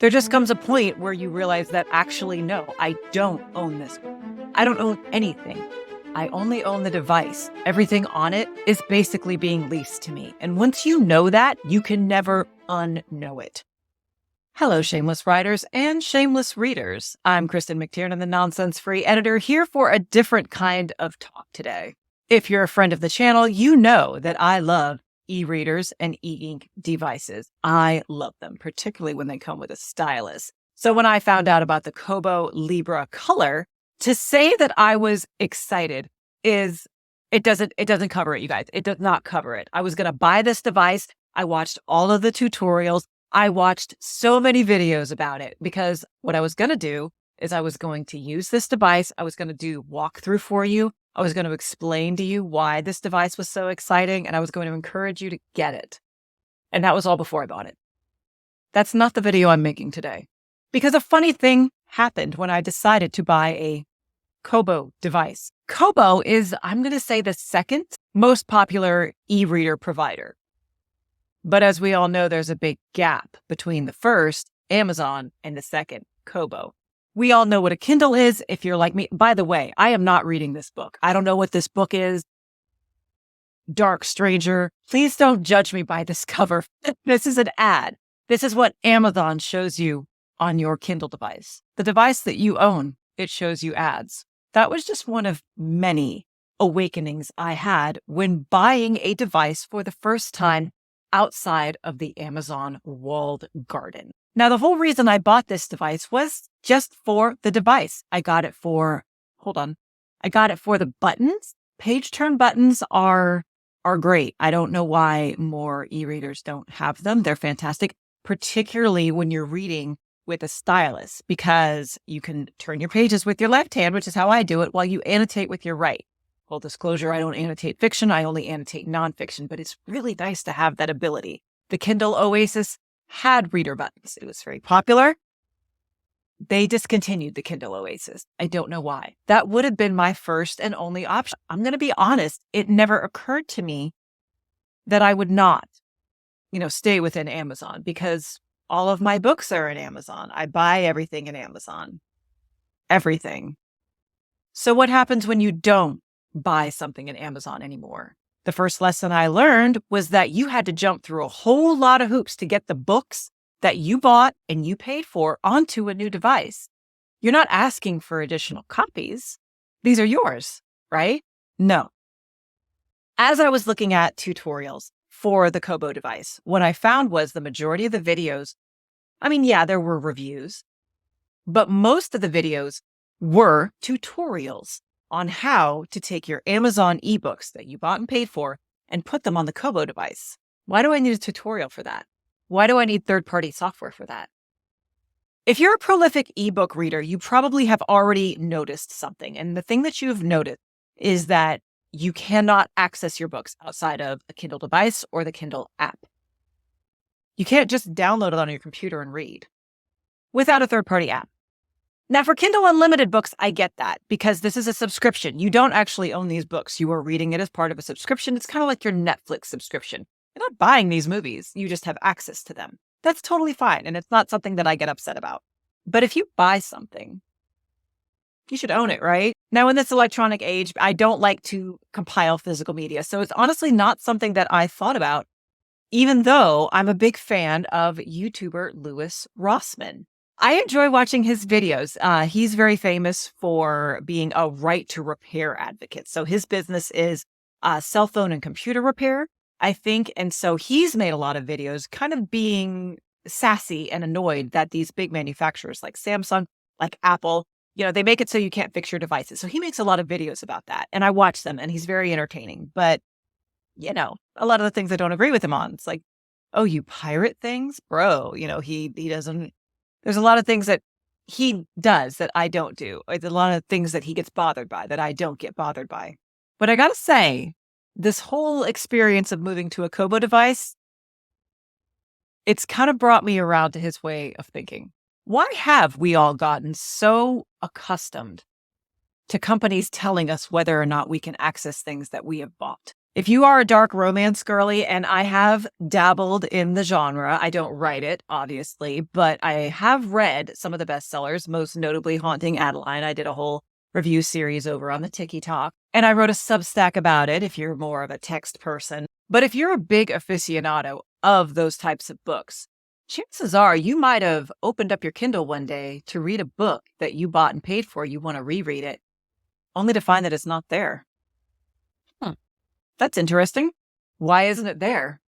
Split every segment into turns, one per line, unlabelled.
There just comes a point where you realize that actually, no, I don't own this. I don't own anything. I only own the device. Everything on it is basically being leased to me. And once you know that, you can never unknow it. Hello, shameless writers and shameless readers. I'm Kristen McTiernan, the nonsense-free editor, here for a different kind of talk today. If you're a friend of the channel, you know that I love e-readers and e-ink devices. I love them, particularly when they come with a stylus. So when I found out about the Kobo Libra Color, to say that I was excited is, it doesn't cover it, you guys. It does not cover it. I was going to buy this device. I watched all of the tutorials. I watched so many videos about it because what I was going to do is I was going to use this device. I was going to do walkthrough for you. I was going to explain to you why this device was so exciting, and I was going to encourage you to get it. And that was all before I bought it. That's not the video I'm making today. Because a funny thing happened when I decided to buy a Kobo device. Kobo is, I'm going to say, the second most popular e-reader provider. But as we all know, there's a big gap between the first, Amazon, and the second, Kobo. We all know what a Kindle is if you're like me. By the way, I am not reading this book. I don't know what this book is. Dark Stranger. Please don't judge me by this cover. This is an ad. This is what Amazon shows you on your Kindle device. The device that you own, it shows you ads. That was just one of many awakenings I had when buying a device for the first time outside of the Amazon walled garden. Now, the whole reason I bought this device was just for the device. I got it for the buttons. Page turn buttons are great. I don't know why more e-readers don't have them. They're fantastic, particularly when you're reading with a stylus, because you can turn your pages with your left hand, which is how I do it, while you annotate with your right. Full disclosure, I don't annotate fiction. I only annotate nonfiction, but it's really nice to have that ability. The Kindle Oasis had reader buttons. It was very popular. They discontinued the Kindle Oasis. I don't know why. That would have been my first and only option. I'm going to be honest. It never occurred to me that I would not, stay within Amazon, because all of my books are in Amazon. I buy everything in Amazon. Everything. So what happens when you don't buy something in Amazon anymore? The first lesson I learned was that you had to jump through a whole lot of hoops to get the books that you bought and you paid for onto a new device. You're not asking for additional copies. These are yours, right? No. As I was looking at tutorials for the Kobo device, what I found was the majority of the videos, there were reviews, but most of the videos were tutorials on how to take your Amazon ebooks that you bought and paid for and put them on the Kobo device. Why do I need a tutorial for that? Why do I need third-party software for that? If you're a prolific ebook reader, you probably have already noticed something. And the thing that you've noticed is that you cannot access your books outside of a Kindle device or the Kindle app. You can't just download it on your computer and read without a third-party app. Now, for Kindle Unlimited books, I get that because this is a subscription. You don't actually own these books. You are reading it as part of a subscription. It's kind of like your Netflix subscription. You're not buying these movies. You just have access to them. That's totally fine. And it's not something that I get upset about. But if you buy something, you should own it, right? Now, in this electronic age, I don't like to compile physical media. So it's honestly not something that I thought about, even though I'm a big fan of YouTuber Louis Rossmann. I enjoy watching his videos. He's very famous for being a right to repair advocate. So his business is cell phone and computer repair, I think. And so he's made a lot of videos kind of being sassy and annoyed that these big manufacturers like Samsung, like Apple, they make it so you can't fix your devices. So he makes a lot of videos about that. And I watch them and he's very entertaining. But, a lot of the things I don't agree with him on. It's like, oh, you pirate things? Bro, he doesn't. There's a lot of things that he does that I don't do. There's a lot of things that he gets bothered by that I don't get bothered by. But I got to say, this whole experience of moving to a Kobo device, it's kind of brought me around to his way of thinking. Why have we all gotten so accustomed to companies telling us whether or not we can access things that we have bought? If you are a dark romance girly, and I have dabbled in the genre, I don't write it, obviously, but I have read some of the bestsellers, most notably Haunting Adeline. I did a whole review series over on the Tiki Talk, and I wrote a Substack about it if you're more of a text person. But if you're a big aficionado of those types of books, chances are you might have opened up your Kindle one day to read a book that you bought and paid for. You want to reread it, only to find that it's not there. That's interesting. Why isn't it there?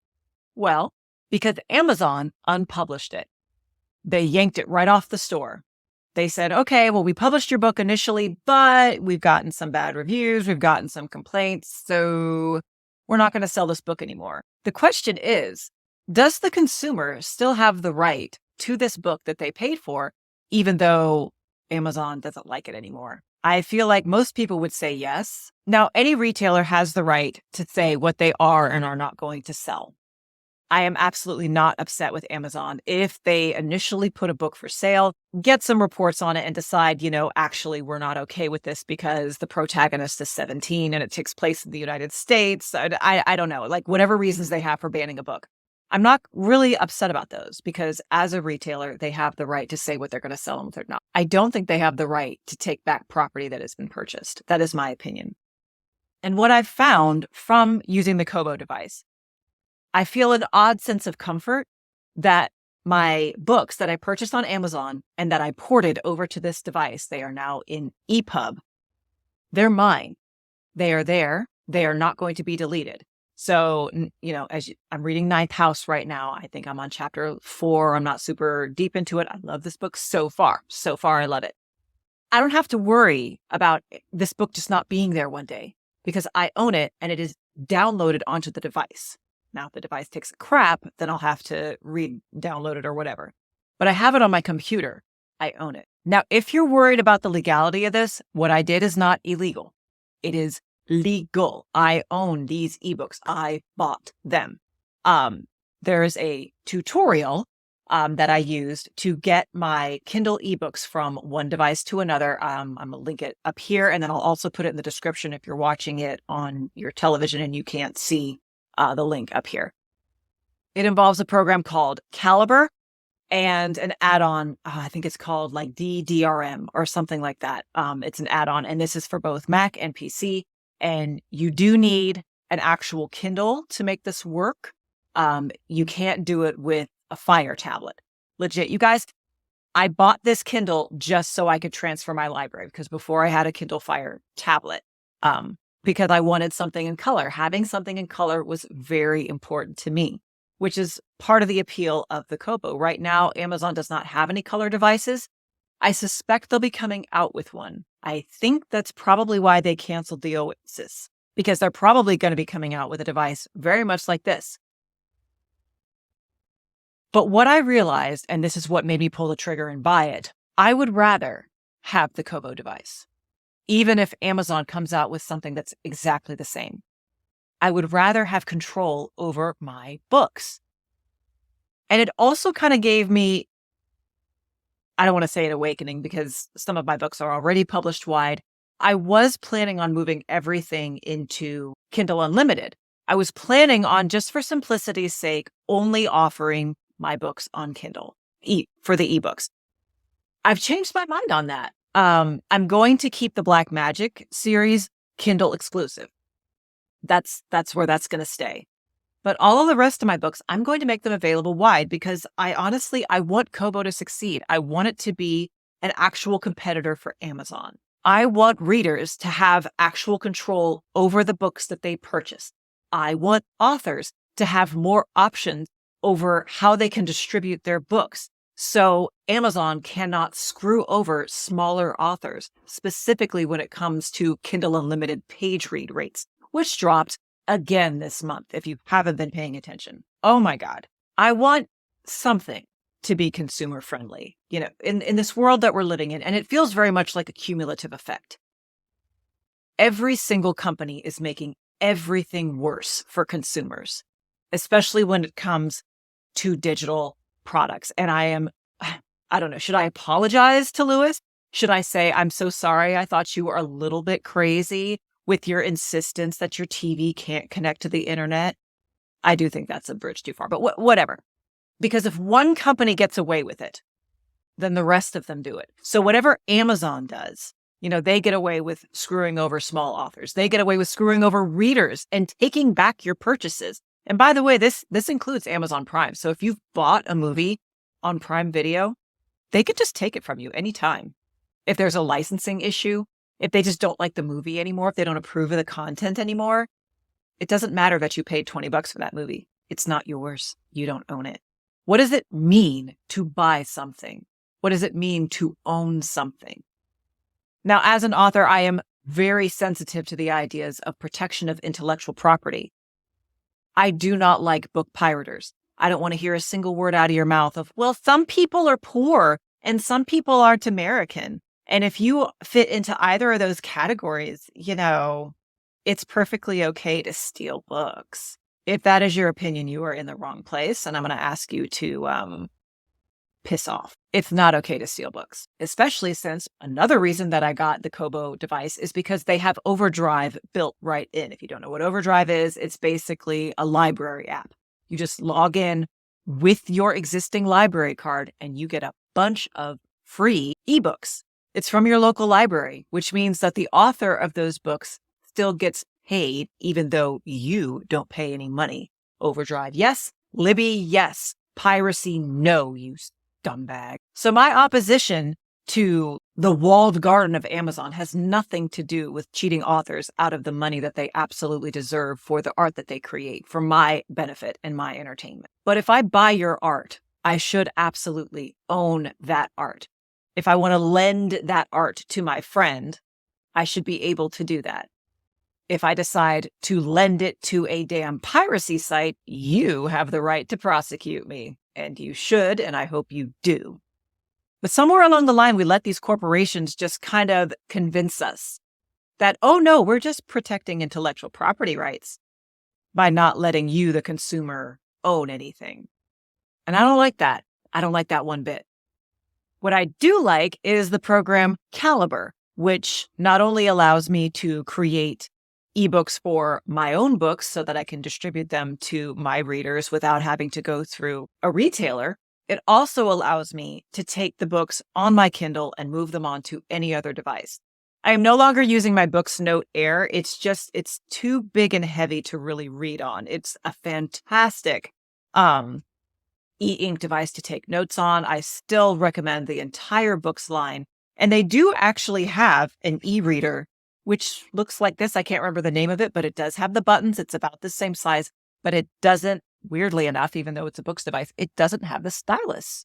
Well, because Amazon unpublished it. They yanked it right off the store. They said, okay, well, we published your book initially, but we've gotten some bad reviews. We've gotten some complaints. So we're not going to sell this book anymore. The question is, does the consumer still have the right to this book that they paid for, even though Amazon doesn't like it anymore? I feel like most people would say yes. Now, any retailer has the right to say what they are and are not going to sell. I am absolutely not upset with Amazon if they initially put a book for sale, get some reports on it, and decide, actually, we're not okay with this because the protagonist is 17 and it takes place in the United States. I don't know, like whatever reasons they have for banning a book. I'm not really upset about those because as a retailer, they have the right to say what they're going to sell and what they're not. I don't think they have the right to take back property that has been purchased. That is my opinion. And what I've found from using the Kobo device, I feel an odd sense of comfort that my books that I purchased on Amazon and that I ported over to this device, they are now in EPUB. They're mine. They are there. They are not going to be deleted. So, I'm reading Ninth House right now. I think I'm on chapter 4. I'm not super deep into it. I love this book so far. So far, I love it. I don't have to worry about this book just not being there one day because I own it and it is downloaded onto the device. Now, if the device takes a crap, then I'll have to re-download it or whatever. But I have it on my computer. I own it. Now, if you're worried about the legality of this, what I did is not illegal. It is legal. I own these ebooks. I bought them. There is a tutorial that I used to get my Kindle ebooks from one device to another. I'm going to link it up here, and then I'll also put it in the description if you're watching it on your television and you can't see the link up here. It involves a program called Caliber and an add-on. I think it's called like DDRM or something like that. It's an add-on, and this is for both Mac and PC. And you do need an actual Kindle to make this work. You can't do it with a Fire tablet. Legit, you guys, I bought this Kindle just so I could transfer my library because before I had a Kindle Fire tablet because I wanted something in color. Having something in color was very important to me, which is part of the appeal of the Kobo. Right now, Amazon does not have any color devices. I suspect they'll be coming out with one. I think that's probably why they canceled the Oasis, because they're probably going to be coming out with a device very much like this. But what I realized, and this is what made me pull the trigger and buy it, I would rather have the Kobo device, even if Amazon comes out with something that's exactly the same. I would rather have control over my books. And it also kind of gave me, I don't want to say an awakening because some of my books are already published wide. I was planning on moving everything into Kindle Unlimited. I was planning on, just for simplicity's sake, only offering my books on Kindle for the ebooks. I've changed my mind on that. I'm going to keep the Black Magic series Kindle exclusive. That's where that's going to stay. But all of the rest of my books, I'm going to make them available wide because I want Kobo to succeed. I want it to be an actual competitor for Amazon. I want readers to have actual control over the books that they purchase. I want authors to have more options over how they can distribute their books. So Amazon cannot screw over smaller authors, specifically when it comes to Kindle Unlimited page read rates, which dropped again this month, if you haven't been paying attention. Oh my God. I want something to be consumer friendly, in this world that we're living in. And it feels very much like a cumulative effect. Every single company is making everything worse for consumers, especially when it comes to digital products. And I don't know, should I apologize to Lewis? Should I say, I'm so sorry, I thought you were a little bit crazy? with your insistence that your TV can't connect to the internet, I do think that's a bridge too far, but whatever. Because if one company gets away with it, then the rest of them do it. So whatever Amazon does, they get away with screwing over small authors. They get away with screwing over readers and taking back your purchases. And by the way, this includes Amazon Prime. So if you've bought a movie on Prime Video, they could just take it from you anytime. If there's a licensing issue, if they just don't like the movie anymore, if they don't approve of the content anymore, it doesn't matter that you paid $20 for that movie. It's not yours. You don't own it. What does it mean to buy something? What does it mean to own something? Now, as an author, I am very sensitive to the ideas of protection of intellectual property. I do not like book piraters. I don't want to hear a single word out of your mouth of, well, some people are poor and some people aren't American. And if you fit into either of those categories, it's perfectly okay to steal books. If that is your opinion, you are in the wrong place. And I'm going to ask you to piss off. It's not okay to steal books, especially since another reason that I got the Kobo device is because they have Overdrive built right in. If you don't know what Overdrive is, it's basically a library app. You just log in with your existing library card and you get a bunch of free ebooks. It's from your local library, which means that the author of those books still gets paid, even though you don't pay any money. Overdrive, yes. Libby, yes. Piracy, no, you scumbag. So my opposition to the walled garden of Amazon has nothing to do with cheating authors out of the money that they absolutely deserve for the art that they create for my benefit and my entertainment. But if I buy your art, I should absolutely own that art. If I want to lend that art to my friend, I should be able to do that. If I decide to lend it to a damn piracy site, you have the right to prosecute me. And you should, and I hope you do. But somewhere along the line, we let these corporations just kind of convince us that, oh no, we're just protecting intellectual property rights by not letting you, the consumer, own anything. And I don't like that. I don't like that one bit. What I do like is the program Caliber, which not only allows me to create ebooks for my own books so that I can distribute them to my readers without having to go through a retailer. It also allows me to take the books on my Kindle and move them onto any other device. I am no longer using my Books Note Air. It's too big and heavy to really read on. It's a fantastic e-ink device to take notes on. I still recommend the entire Books line. And they do actually have an e-reader which looks like this. I can't remember the name of it, but it does have the buttons. It's about the same size, but it doesn't, weirdly enough, even though it's a books device, it doesn't have the stylus,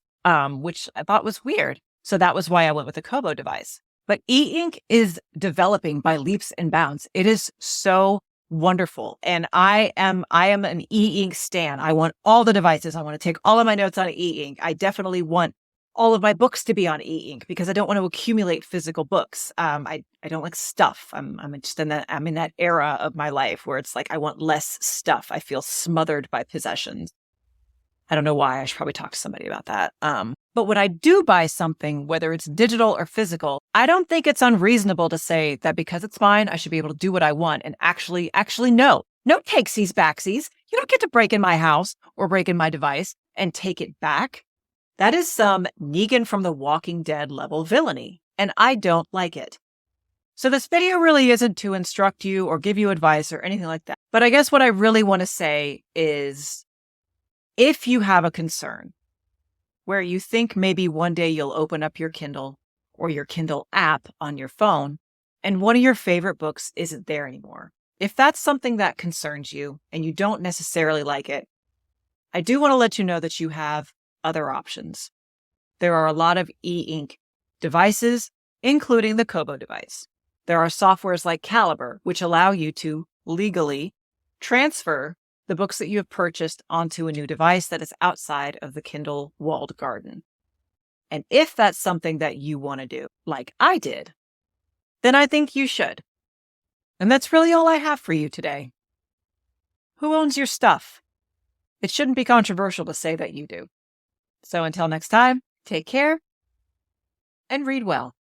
which I thought was weird. So that was why I went with the Kobo device. But e-ink is developing by leaps and bounds. It is so wonderful. And I am an e-ink stan. I want all the devices. I want to take all of my notes on e-ink. I definitely want all of my books to be on e-ink because I don't want to accumulate physical books. I don't like stuff. I'm just in that era of my life where it's like I want less stuff. I feel smothered by possessions. I don't know why. I should probably talk to somebody about that. But when I do buy something, whether it's digital or physical, I don't think it's unreasonable to say that because it's mine, I should be able to do what I want and actually no takesies backsies. You don't get to break in my house or break in my device and take it back. That is some Negan from The Walking Dead level villainy, and I don't like it. So this video really isn't to instruct you or give you advice or anything like that. But I guess what I really want to say is if you have a concern where you think maybe one day you'll open up your Kindle or your Kindle app on your phone and one of your favorite books isn't there anymore, if that's something that concerns you and you don't necessarily like it, I do want to let you know that you have other options. There are a lot of e-ink devices, including the Kobo device. There are softwares like Caliber, which allow you to legally transfer the books that you have purchased onto a new device that is outside of the Kindle walled garden. And if that's something that you want to do, like I did, then I think you should. And that's really all I have for you today. Who owns your stuff? It shouldn't be controversial to say that you do. So until next time, take care and read well.